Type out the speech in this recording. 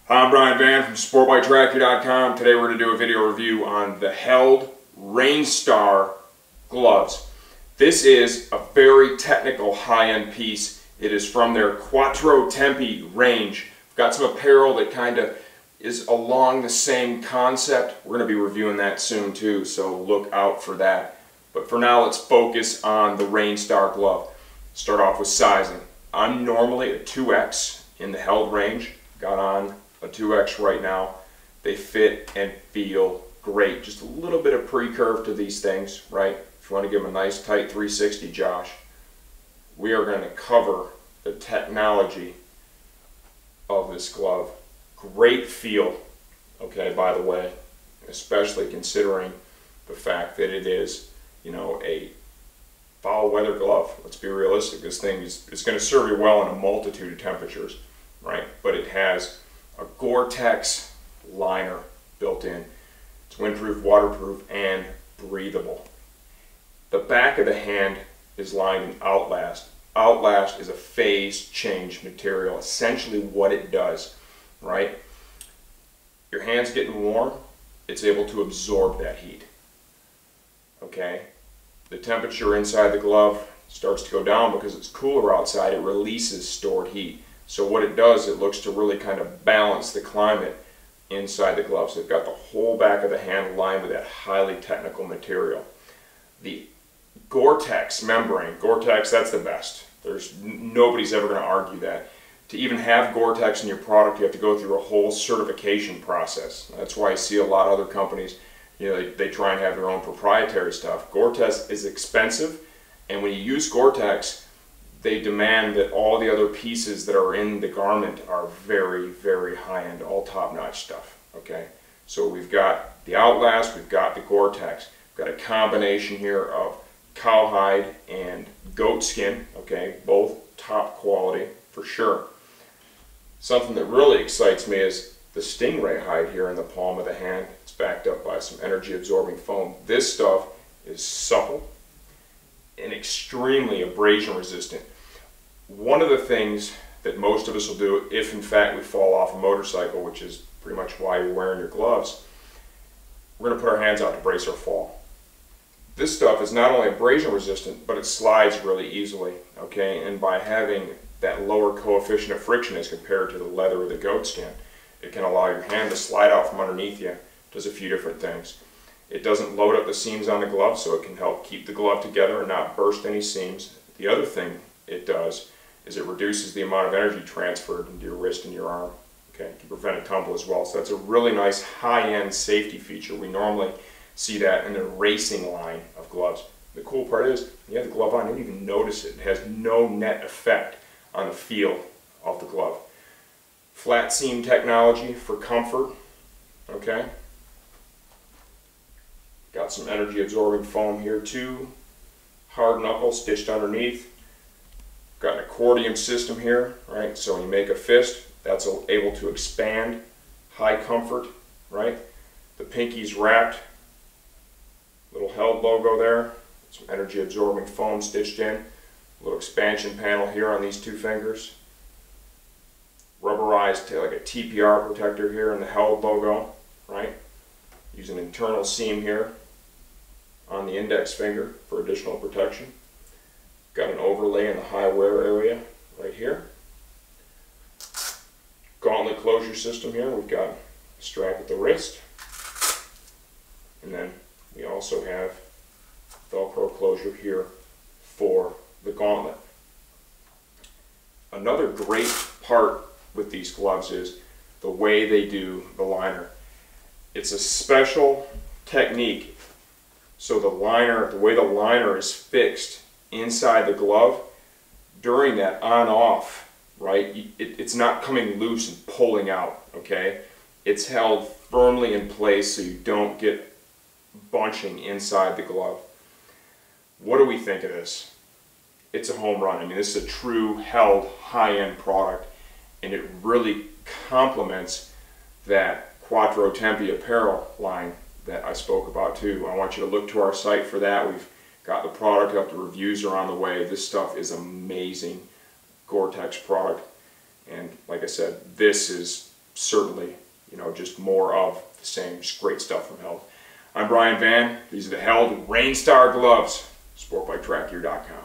Hi, I'm Brian Van from SportBikeTracker.com. Today we're going to do a video review on the Held Rainstar gloves. This is a very technical high-end piece. It is from their Quattro Tempi range. We've got some apparel that kind of is along the same concept. We're going to be reviewing that soon too, so look out for that. But for now, let's focus on the Rainstar glove. Start off with sizing. I'm normally a 2X in the Held range. Got on a 2X right now. They fit and feel great. Just a little bit of pre-curve to these things, right? If you want to give them a nice tight 360, Josh, we are going to cover the technology of this glove. Great feel, okay, by the way, especially considering the fact that it is, you know, a foul weather glove. Let's be realistic. This thing is going to serve you well in a multitude of temperatures, right? But it has a Gore-Tex liner built in. It's windproof, waterproof, and breathable. The back of the hand is lined in Outlast. Outlast is a phase change material. Essentially what it does, right? Your hand's getting warm, it's able to absorb that heat. Okay? The temperature inside the glove starts to go down because it's cooler outside. It releases stored heat. So what it does, it looks to really kind of balance the climate inside the glove. So they've got the whole back of the hand lined with that highly technical material. The Gore-Tex membrane, Gore-Tex, that's the best. Nobody's ever going to argue that. To even have Gore-Tex in your product, you have to go through a whole certification process. That's why I see a lot of other companies, you know, they try and have their own proprietary stuff. Gore-Tex is expensive, and when you use Gore-Tex, they demand that all the other pieces that are in the garment are very, very high-end, all top-notch stuff, okay? So we've got the Outlast, we've got the Gore-Tex. We've got a combination here of cowhide and goat skin, okay? Both top quality, for sure. Something that really excites me is the stingray hide here in the palm of the hand. It's backed up by some energy-absorbing foam. This stuff is supple and extremely abrasion resistant. One of the things that most of us will do if in fact we fall off a motorcycle, which is pretty much why you're wearing your gloves, we're going to put our hands out to brace our fall. This stuff is not only abrasion resistant, but it slides really easily, okay? And by having that lower coefficient of friction as compared to the leather or the goat skin, it can allow your hand to slide out from underneath you. It does a few different things. It doesn't load up the seams on the glove, so it can help keep the glove together and not burst any seams. The other thing it does is it reduces the amount of energy transferred into your wrist and your arm, okay, to prevent a tumble as well. So that's a really nice high-end safety feature. We normally see that in the racing line of gloves. The cool part is, you have the glove on, you don't even notice it. It has no net effect on the feel of the glove. Flat seam technology for comfort, okay? Got some energy absorbing foam here too. Hard knuckle stitched underneath. Got an accordion system here, right? So when you make a fist, that's able to expand. High comfort, right? The pinky's wrapped. Little Held logo there. Some energy absorbing foam stitched in. A little expansion panel here on these two fingers. Rubberized like a TPR protector here in the Held logo, right? Use an internal seam here on the index finger for additional protection. Got an overlay in the high wear area right here. Gauntlet closure system here. We've got a strap at the wrist. And then we also have Velcro closure here for the gauntlet. Another great part with these gloves is the way they do the liner. It's a special technique. So the way the liner is fixed inside the glove, during that on-off, right, it's not coming loose and pulling out, okay? It's held firmly in place so you don't get bunching inside the glove. What do we think of this? It's a home run. I mean, this is a true Held high-end product, and it really complements that Quattro Tempi apparel line that I spoke about too. I want you to look to our site for that. We've got the product up, the reviews are on the way. This stuff is amazing Gore-Tex product, and like I said, this is certainly, you know, just more of the same. Just great stuff from Held. I'm Brian Van. These are the Held Rainstar gloves. SportBikeTrackGear.com.